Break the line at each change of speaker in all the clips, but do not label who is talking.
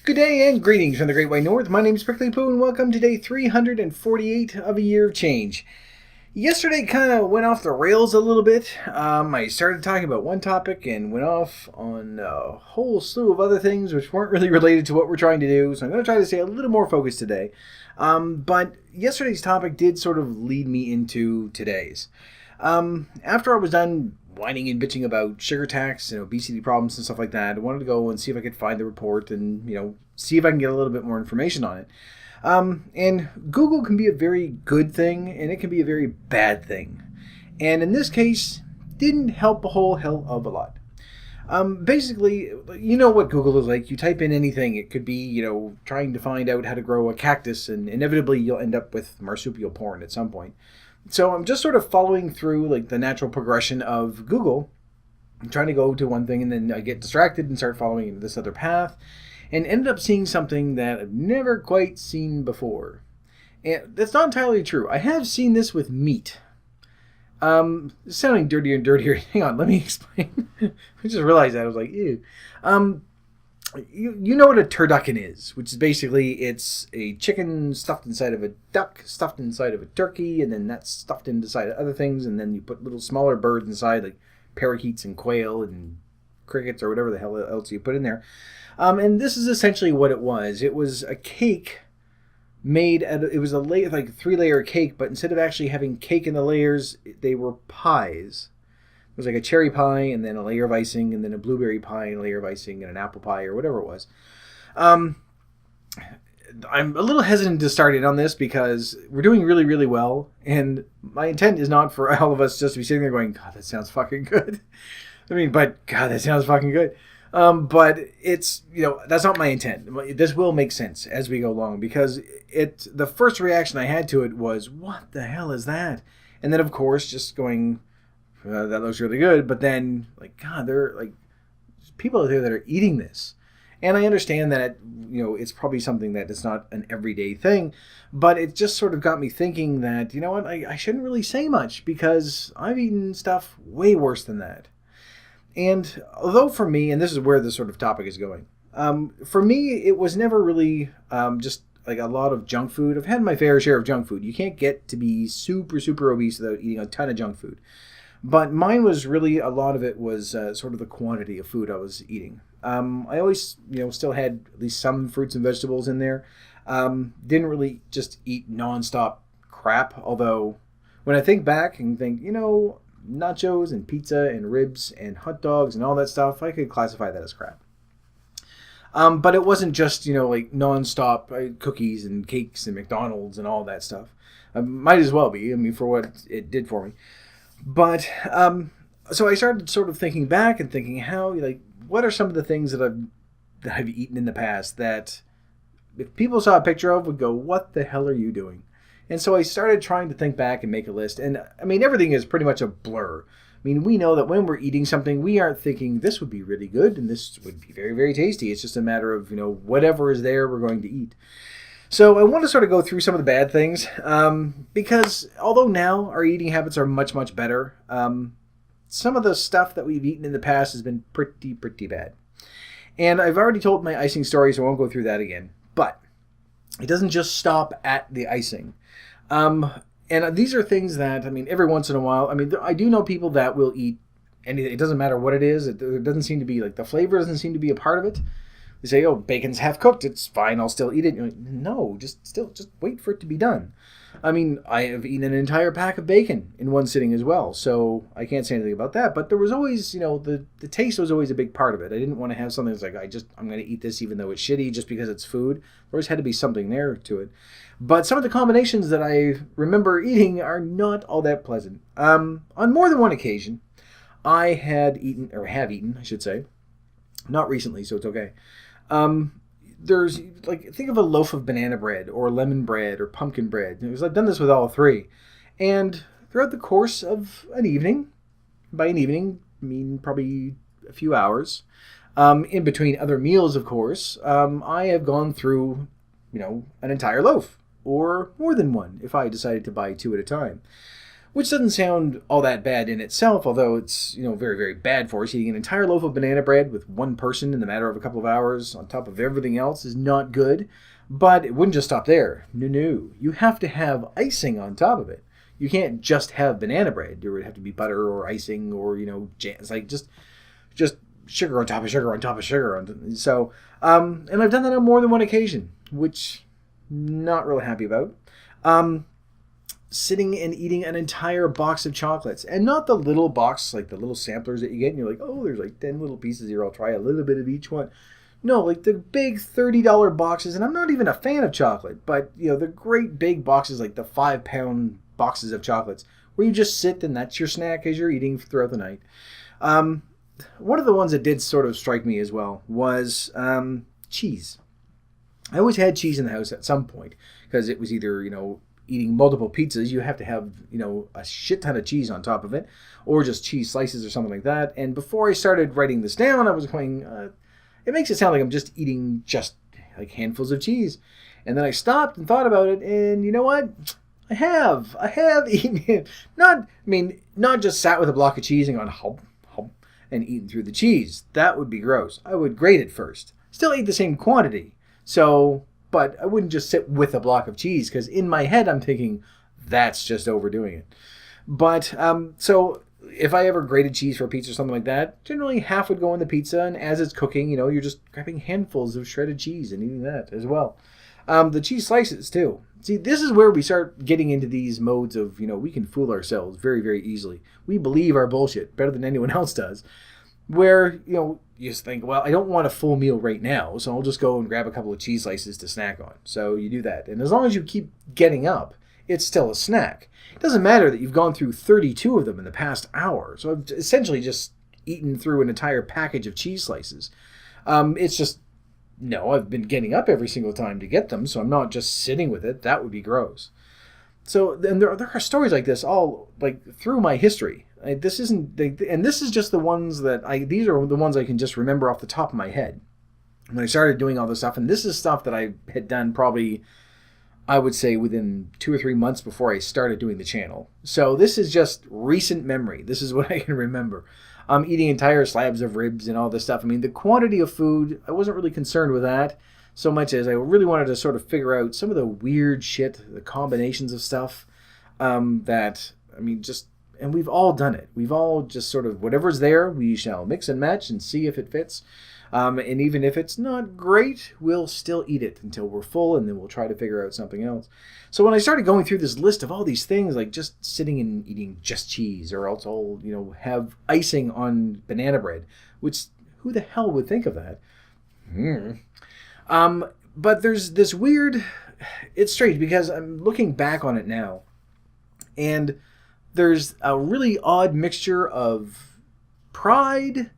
Good day and greetings from the Great White North. My name is Prickly Poo and welcome to day 348 of a year of change. Yesterday kind of went off the rails a little bit. I started talking about one topic and went off on a whole slew of other things which weren't really related to what we're trying to do. So I'm going to try to stay a little more focused today. But yesterday's topic did sort of lead me into today's. After I was done whining and bitching about sugar tax and obesity problems and stuff like that, I wanted to go and see if I could find the report and, see if I can get a little bit more information on it. And Google can be a very good thing and it can be a very bad thing. And in this case, didn't help a whole hell of a lot. Basically, you know what Google is like. You type in anything. It could be, trying to find out how to grow a cactus, and inevitably you'll end up with marsupial porn at some point. So I'm just sort of following through like the natural progression of Google. I'm trying to go to one thing and then I get distracted and start following into this other path and ended up seeing something that I've never quite seen before. And that's not entirely true. I have seen this with meat. It's sounding dirtier and dirtier. Hang on, let me explain. I just realized that. I was like, ew. You know what a turducken is, which is basically it's a chicken stuffed inside of a duck, stuffed inside of a turkey, and then that's stuffed inside of other things, and then you put little smaller birds inside, like parakeets and quail and crickets or whatever the hell else you put in there. And this is essentially what it was. It was a cake made out of, it was a like a 3-layer cake, but instead of actually having cake in the layers, they were pies. It was like a cherry pie and then a layer of icing and then a blueberry pie and a layer of icing and an apple pie or whatever it was. I'm a little hesitant to start in on this because we're doing really, really well. And my intent is not for all of us just to be sitting there going, God, that sounds fucking good. But God, that sounds fucking good. But it's, that's not my intent. This will make sense as we go along because the first reaction I had to it was, what the hell is that? And then, of course, just going, that looks really good, but then, God, there are, people out there that are eating this. And I understand that, it's probably something that is not an everyday thing, but it just sort of got me thinking that, I shouldn't really say much because I've eaten stuff way worse than that. And although for me, and this is where this sort of topic is going, for me, it was never really just like a lot of junk food. I've had my fair share of junk food. You can't get to be super, super obese without eating a ton of junk food. But mine was really, a lot of it was sort of the quantity of food I was eating. I always, still had at least some fruits and vegetables in there. Didn't really just eat nonstop crap. Although, when I think back and think, nachos and pizza and ribs and hot dogs and all that stuff, I could classify that as crap. But it wasn't just, nonstop cookies and cakes and McDonald's and all that stuff. Might as well be, for what it did for me. But, so I started sort of thinking back and thinking how, what are some of the things that I've eaten in the past that if people saw a picture of would go, what the hell are you doing? And so I started trying to think back and make a list. And, everything is pretty much a blur. We know that when we're eating something, we aren't thinking this would be really good and this would be very, very tasty. It's just a matter of, whatever is there, we're going to eat. So I want to sort of go through some of the bad things because although now our eating habits are much, much better, some of the stuff that we've eaten in the past has been pretty, pretty bad. And I've already told my icing story, so I won't go through that again. But it doesn't just stop at the icing. And these are things that, every once in a while, I do know people that will eat anything. It doesn't matter what it is. It doesn't seem to be, the flavor doesn't seem to be a part of it. They say, oh, bacon's half cooked. It's fine. I'll still eat it. You're like, no, just wait for it to be done. I have eaten an entire pack of bacon in one sitting as well, so I can't say anything about that. But there was always, the taste was always a big part of it. I didn't want to have something that's like, I'm going to eat this even though it's shitty just because it's food. There always had to be something there to it. But some of the combinations that I remember eating are not all that pleasant. On more than one occasion, I have eaten, I should say. Not recently, so it's okay. There's think of a loaf of banana bread or lemon bread or pumpkin bread. Because I've done this with all three. And throughout the course of an evening, by an evening, I mean probably a few hours, in between other meals, of course, I have gone through, an entire loaf or more than one if I decided to buy two at a time. which doesn't sound all that bad in itself, although it's, very, very bad for us. Eating an entire loaf of banana bread with one person in the matter of a couple of hours on top of everything else is not good. But it wouldn't just stop there. No. You have to have icing on top of it. You can't just have banana bread. There would have to be butter or icing or, jam. It's like just sugar on top of sugar on top of sugar. So, and I've done that on more than one occasion, which not really happy about. Sitting and eating an entire box of chocolates, and not the little box, like the little samplers that you get, and you're like, oh, there's like 10 little pieces here. I'll try a little bit of each one. No, like the big $30 boxes, and I'm not even a fan of chocolate, but the great big boxes, like the 5-pound boxes of chocolates, where you just sit and that's your snack as you're eating throughout the night. One of the ones that did sort of strike me as well was cheese. I always had cheese in the house at some point, because it was either, eating multiple pizzas, you have to have, a shit ton of cheese on top of it, or just cheese slices or something like that. And before I started writing this down, I was going, it makes it sound like I'm just eating just like handfuls of cheese. And then I stopped and thought about it, and you know what? I have eaten it. Not just sat with a block of cheese and gone hop, hop, and eaten through the cheese. That would be gross. I would grate it first. Still eat the same quantity. But I wouldn't just sit with a block of cheese, because in my head I'm thinking, that's just overdoing it. But, so if I ever grated cheese for a pizza or something like that, generally half would go in the pizza, and as it's cooking, you're just grabbing handfuls of shredded cheese and eating that as well. The cheese slices too. See, this is where we start getting into these modes of, we can fool ourselves very, very easily. We believe our bullshit better than anyone else does. Where, you just think, well, I don't want a full meal right now, so I'll just go and grab a couple of cheese slices to snack on. So you do that. And as long as you keep getting up, it's still a snack. It doesn't matter that you've gone through 32 of them in the past hour. So I've essentially just eaten through an entire package of cheese slices. It's just, no, I've been getting up every single time to get them, so I'm not just sitting with it. That would be gross. So then there are stories like this all like through my history. This is just the ones that these are the ones I can just remember off the top of my head when I started doing all this stuff. And this is stuff that I had done probably, I would say, within 2 or 3 months before I started doing the channel. So this is just recent memory. This is what I can remember. I'm eating entire slabs of ribs and all this stuff. The quantity of food, I wasn't really concerned with that so much as I really wanted to sort of figure out some of the weird shit, the combinations of stuff and we've all done it. We've all just sort of, whatever's there, we shall mix and match and see if it fits. And even if it's not great, we'll still eat it until we're full, and then we'll try to figure out something else. So when I started going through this list of all these things, like just sitting and eating just cheese, or else I'll, have icing on banana bread, which who the hell would think of that? But there's this weird, it's strange because I'm looking back on it now, and there's a really odd mixture of pride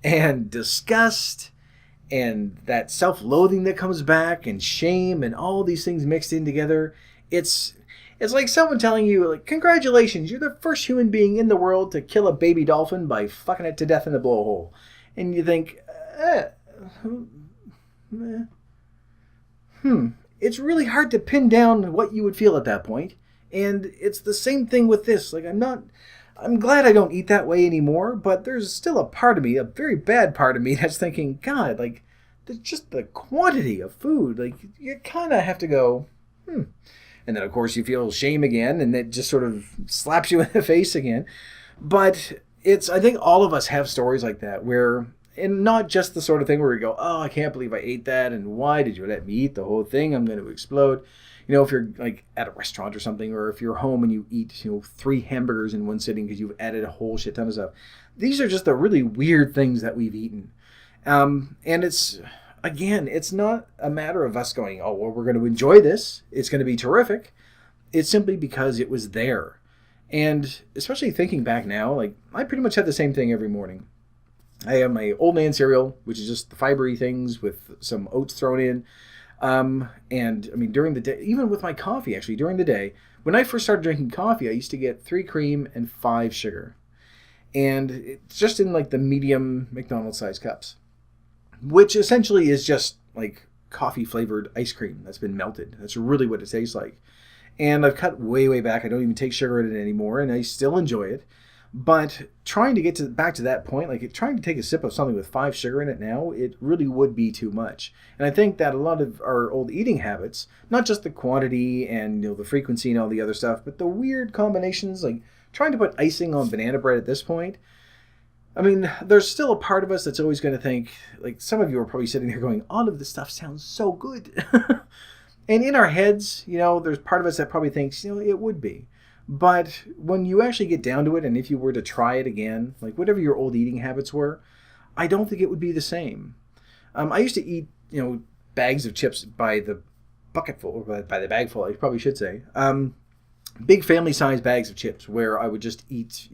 and disgust and that self-loathing that comes back and shame and all these things mixed in together. It's like someone telling you, like, congratulations, you're the first human being in the world to kill a baby dolphin by fucking it to death in the blowhole. And you think, it's really hard to pin down what you would feel at that point. And it's the same thing with this. Like, I'm glad I don't eat that way anymore, but there's still a part of me, a very bad part of me, that's thinking, God, like, just the quantity of food, like, you kind of have to go, And then, of course, you feel shame again, and it just sort of slaps you in the face again. But I think all of us have stories like that where, and not just the sort of thing where we go, oh, I can't believe I ate that, and why did you let me eat the whole thing? I'm going to explode. If you're like at a restaurant or something, or if you're home and you eat, 3 hamburgers in one sitting because you've added a whole shit ton of stuff. These are just the really weird things that we've eaten. And it's not a matter of us going, oh, well, we're going to enjoy this. It's going to be terrific. It's simply because it was there. And especially thinking back now, like, I pretty much had the same thing every morning. I have my old man cereal, which is just the fibery things with some oats thrown in. During the day, even with my coffee, actually, during the day, when I first started drinking coffee, I used to get 3 cream and 5 sugar. And it's just in like the medium McDonald's size cups, which essentially is just like coffee flavored ice cream that's been melted. That's really what it tastes like. And I've cut way, way back. I don't even take sugar in it anymore, and I still enjoy it. But trying to get back to that point, like trying to take a sip of something with 5 sugar in it now, it really would be too much. And I think that a lot of our old eating habits, not just the quantity and the frequency and all the other stuff, but the weird combinations, like trying to put icing on banana bread at this point. I mean, there's still a part of us that's always going to think, like some of you are probably sitting there going, all of this stuff sounds so good. And in our heads, there's part of us that probably thinks, it would be. But when you actually get down to it, and if you were to try it again, like whatever your old eating habits were, I don't think it would be the same. I used to eat, bags of chips by the bucketful, or by the bagful, I probably should say. Big family-sized bags of chips where I would just eat,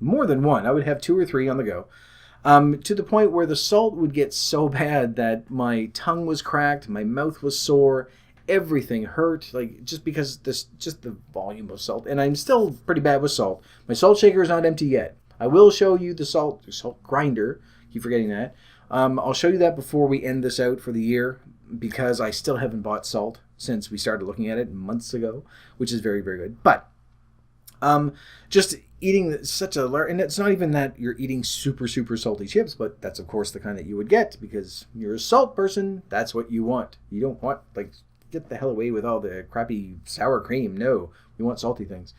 more than one. I would have 2 or 3 on the go. To the point where the salt would get so bad that my tongue was cracked, my mouth was sore, everything hurt, like just because just the volume of salt. And I'm still pretty bad with salt. My salt shaker is not empty yet. I will show you the salt grinder. Keep forgetting that. I'll show you that before we end this out for the year, because I still haven't bought salt since we started looking at it months ago, which is very, very good. But just eating such a large, and it's not even that you're eating super, super salty chips, but that's of course the kind that you would get because you're a salt person. That's what you want. You don't want, like, get the hell away with all the crappy sour cream. No, we want salty things.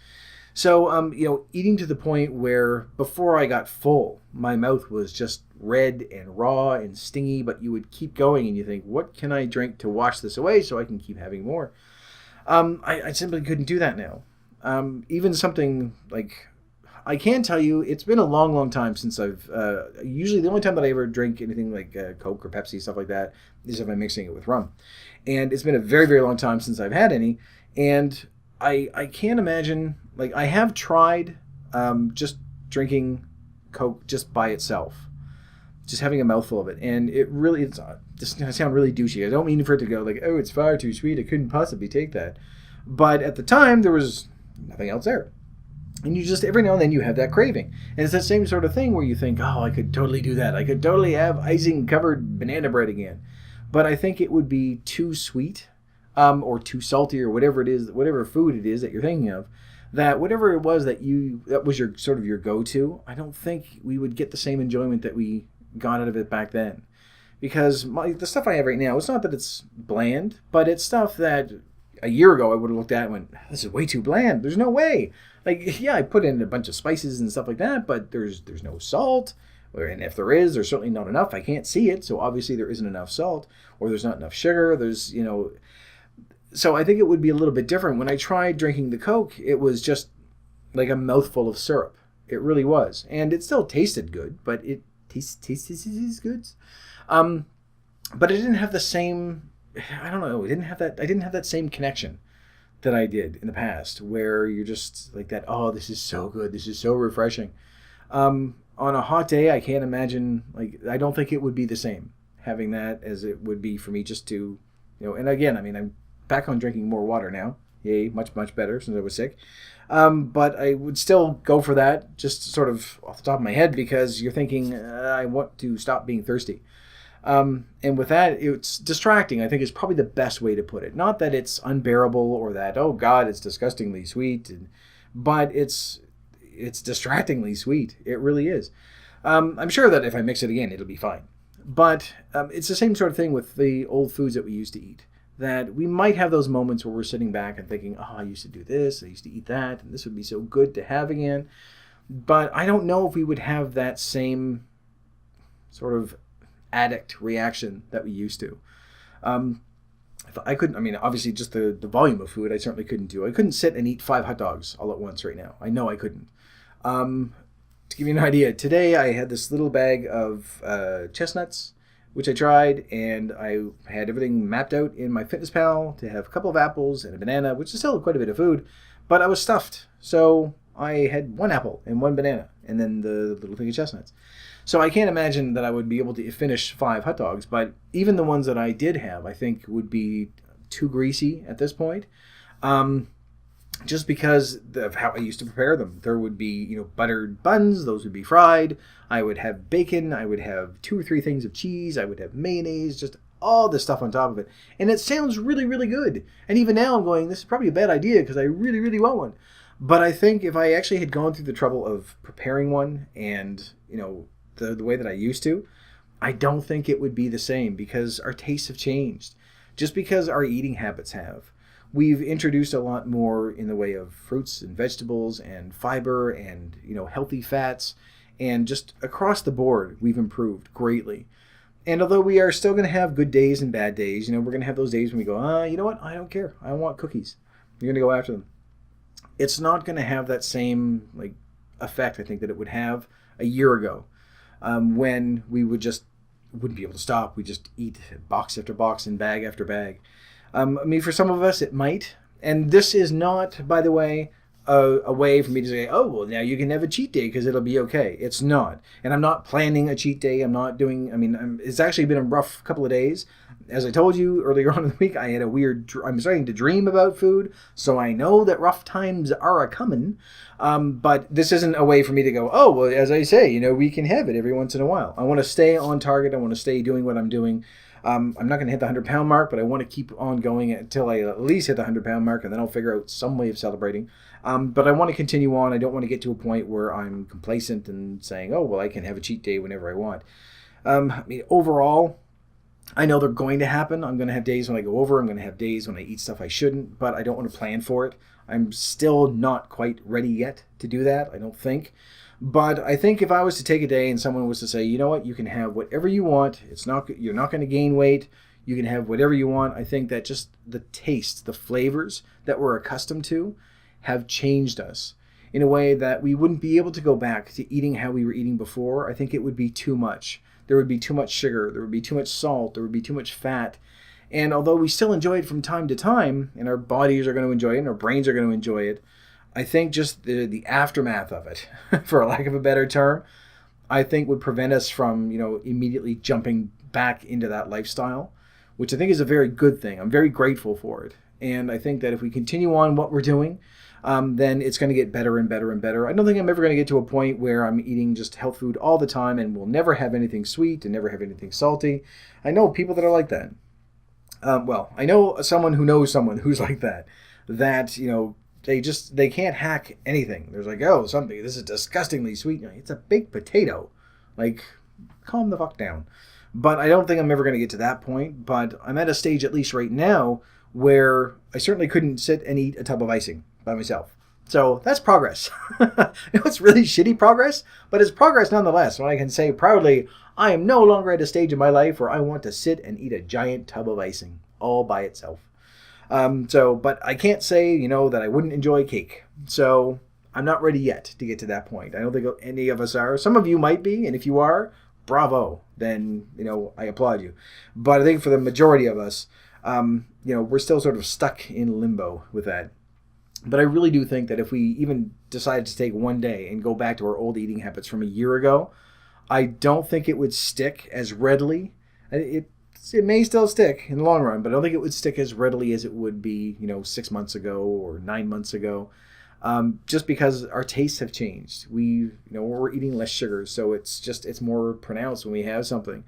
So, eating to the point where before I got full, my mouth was just red and raw and stingy, but you would keep going and you think, what can I drink to wash this away so I can keep having more? I simply couldn't do that now. Even something like, I can tell you, it's been a long, long time since I've, usually the only time that I ever drink anything like Coke or Pepsi, stuff like that, is if I'm mixing it with rum. And it's been a very, very long time since I've had any. And I can't imagine, like I have tried just drinking Coke just by itself. Just having a mouthful of it. And it's going to sound really douchey. I don't mean for it to go like, oh, it's far too sweet. I couldn't possibly take that. But at the time, there was nothing else there. And you just, every now and then you have that craving. And it's that same sort of thing where you think, oh, I could totally do that. I could totally have icing covered banana bread again. But I think it would be too sweet or too salty or whatever it is, whatever food it is that you're thinking of, that whatever it was that was your sort of your go-to, I don't think we would get the same enjoyment that we got out of it back then. Because the stuff I have right now, it's not that it's bland, but it's stuff that a year ago I would have looked at and went, this is way too bland. There's no way. Like, yeah, I put in a bunch of spices and stuff like that, but there's no salt. And if there is, there's certainly not enough. I can't see it, so obviously there isn't enough salt, or there's not enough sugar. So I think it would be a little bit different. When I tried drinking the Coke, it was just like a mouthful of syrup. It really was. And it still tasted good, but it tastes good. But it didn't have the same, I don't know, I didn't have that same connection that I did in the past, where you're just like that, oh, this is so good, this is so refreshing. On a hot day, I can't imagine, like, I don't think it would be the same having that as it would be for me just to, and again, I mean, I'm back on drinking more water now. Yay, much, much better since I was sick. But I would still go for that, just sort of off the top of my head, because you're thinking, I want to stop being thirsty. And with that, it's distracting, I think is probably the best way to put it. Not that it's unbearable or that, oh God, it's disgustingly sweet, but it's distractingly sweet. It really is. I'm sure that if I mix it again, it'll be fine. But it's the same sort of thing with the old foods that we used to eat. That we might have those moments where we're sitting back and thinking, oh, I used to do this, I used to eat that, and this would be so good to have again. But I don't know if we would have that same sort of addict reaction that we used to. If I couldn't, I mean, obviously just the volume of food I certainly couldn't do. I couldn't sit and eat 5 hot dogs all at once right now. I know I couldn't. To give you an idea, today I had this little bag of chestnuts, which I tried, and I had everything mapped out in my FitnessPal to have a couple of apples and a banana, which is still quite a bit of food, but I was stuffed. So I had 1 apple and 1 banana, and then the little thing of chestnuts. So I can't imagine that I would be able to finish 5 hot dogs, but even the ones that I did have, I think would be too greasy at this point. Just because of how I used to prepare them. There would be, buttered buns, those would be fried. I would have bacon, I would have 2 or 3 things of cheese, I would have mayonnaise, just all this stuff on top of it. And it sounds really, really good. And even now I'm going, this is probably a bad idea because I really, really want one. But I think if I actually had gone through the trouble of preparing one and, the way that I used to, I don't think it would be the same because our tastes have changed. Just because our eating habits have. We've introduced a lot more in the way of fruits and vegetables and fiber and, healthy fats. And just across the board, we've improved greatly. And although we are still going to have good days and bad days, we're going to have those days when we go, you know what? I don't care. I want cookies. You're going to go after them. It's not going to have that same effect, I think, that it would have a year ago when we wouldn't be able to stop. We just eat box after box and bag after bag. For some of us, it might. And this is not, by the way, a way for me to say, oh, well, now you can have a cheat day because it'll be okay. It's not. And I'm not planning a cheat day. I'm not doing, it's actually been a rough couple of days. As I told you earlier on in the week, I had I'm starting to dream about food. So I know that rough times are a-coming. But this isn't a way for me to go, oh, well, as I say, we can have it every once in a while. I want to stay on target. I want to stay doing what I'm doing. I'm not going to hit the 100-pound mark, but I want to keep on going until I at least hit the 100-pound mark, and then I'll figure out some way of celebrating. But I want to continue on. I don't want to get to a point where I'm complacent and saying, oh, well, I can have a cheat day whenever I want. Overall, I know they're going to happen. I'm going to have days when I go over. I'm going to have days when I eat stuff I shouldn't, but I don't want to plan for it. I'm still not quite ready yet to do that, I don't think. But I think if I was to take a day and someone was to say, you know what, you can have whatever you want. You're not going to gain weight. You can have whatever you want. I think that just the taste, the flavors that we're accustomed to have changed us in a way that we wouldn't be able to go back to eating how we were eating before. I think it would be too much. There would be too much sugar. There would be too much salt. There would be too much fat. And although we still enjoy it from time to time, and our bodies are going to enjoy it, and our brains are going to enjoy it, I think just the aftermath of it, for lack of a better term, I think would prevent us from, immediately jumping back into that lifestyle, which I think is a very good thing. I'm very grateful for it. And I think that if we continue on what we're doing, then it's going to get better and better and better. I don't think I'm ever going to get to a point where I'm eating just health food all the time and will never have anything sweet and never have anything salty. I know people that are like that. I know someone who knows someone who's like that, they can't hack anything. There's this is disgustingly sweet. It's a baked potato. Calm the fuck down. But I don't think I'm ever going to get to that point. But I'm at a stage, at least right now, where I certainly couldn't sit and eat a tub of icing by myself. So that's progress. It's really shitty progress, but it's progress nonetheless. When I can say proudly, I am no longer at a stage in my life where I want to sit and eat a giant tub of icing all by itself. But I can't say, that I wouldn't enjoy cake. So I'm not ready yet to get to that point. I don't think any of us are. Some of you might be, and if you are, bravo. Then, I applaud you. But I think for the majority of us, we're still sort of stuck in limbo with that. But I really do think that if we even decided to take one day and go back to our old eating habits from a year ago, I don't think it would stick as readily. It may still stick in the long run, but I don't think it would stick as readily as it would be, 6 months ago or 9 months ago. Just because our tastes have changed. We're eating less sugar, so it's more pronounced when we have something.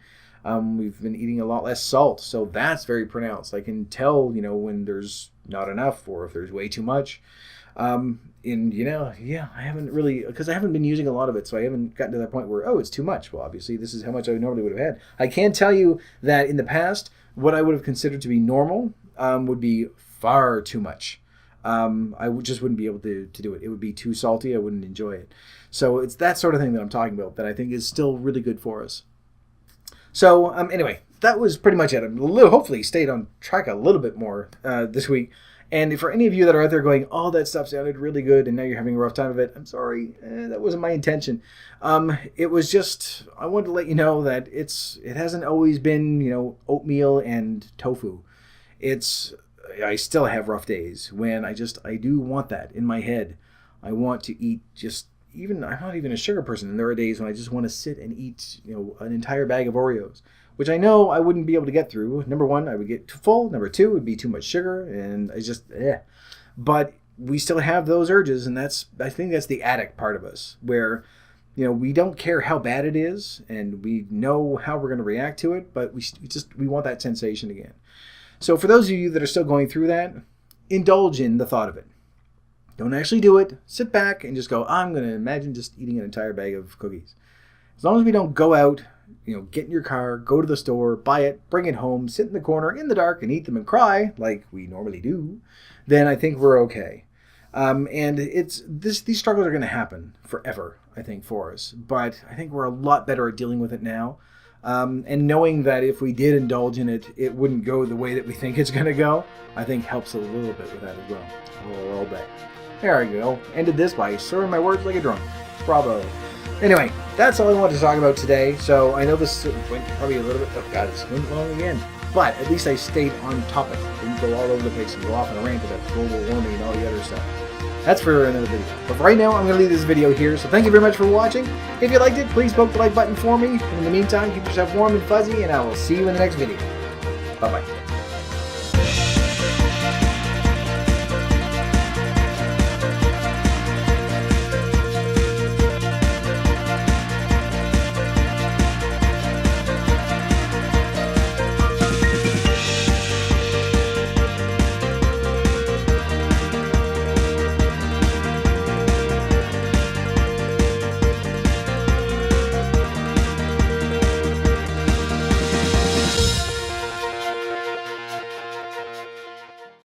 We've been eating a lot less salt, so that's very pronounced. I can tell, when there's not enough or if there's way too much. I haven't really, because I haven't been using a lot of it, so I haven't gotten to that point where, it's too much. Well, obviously, this is how much I normally would have had. I can tell you that in the past, what I would have considered to be normal would be far too much. Just wouldn't be able to do it. It would be too salty. I wouldn't enjoy it. So it's that sort of thing that I'm talking about that I think is still really good for us. So anyway, that was pretty much it. Hopefully stayed on track a little bit more this week. And for any of you that are out there going, oh, that stuff sounded really good and now you're having a rough time of it, I'm sorry. That wasn't my intention. It was just, I wanted to let you know that it hasn't always been, oatmeal and tofu. I still have rough days when I do want that in my head. I want to eat I'm not even a sugar person, and there are days when I just want to sit and eat, an entire bag of Oreos, which I know I wouldn't be able to get through. Number one, I would get too full. Number two, it would be too much sugar, and But we still have those urges, and I think that's the addict part of us, where, we don't care how bad it is, and we know how we're going to react to it, but we want that sensation again. So for those of you that are still going through that, indulge in the thought of it. Don't actually do it. Sit back and just go, I'm going to imagine just eating an entire bag of cookies. As long as we don't go out, get in your car, go to the store, buy it, bring it home, sit in the corner in the dark and eat them and cry like we normally do, then I think we're okay. And these struggles are going to happen forever, I think, for us. But I think we're a lot better at dealing with it now. And knowing that if we did indulge in it, it wouldn't go the way that we think it's going to go, I think helps a little bit with that as well. A little bit. There I go. Ended this by slurring my words like a drunk. Bravo. Anyway, that's all I wanted to talk about today. So I know this went probably a little bit, oh god, it's went long again. But at least I stayed on topic. Didn't go all over the place and go off on a rant about global warming and all the other stuff. That's for another video. But for right now, I'm going to leave this video here. So thank you very much for watching. If you liked it, please poke the like button for me. In the meantime, keep yourself warm and fuzzy, and I will see you in the next video. Bye-bye.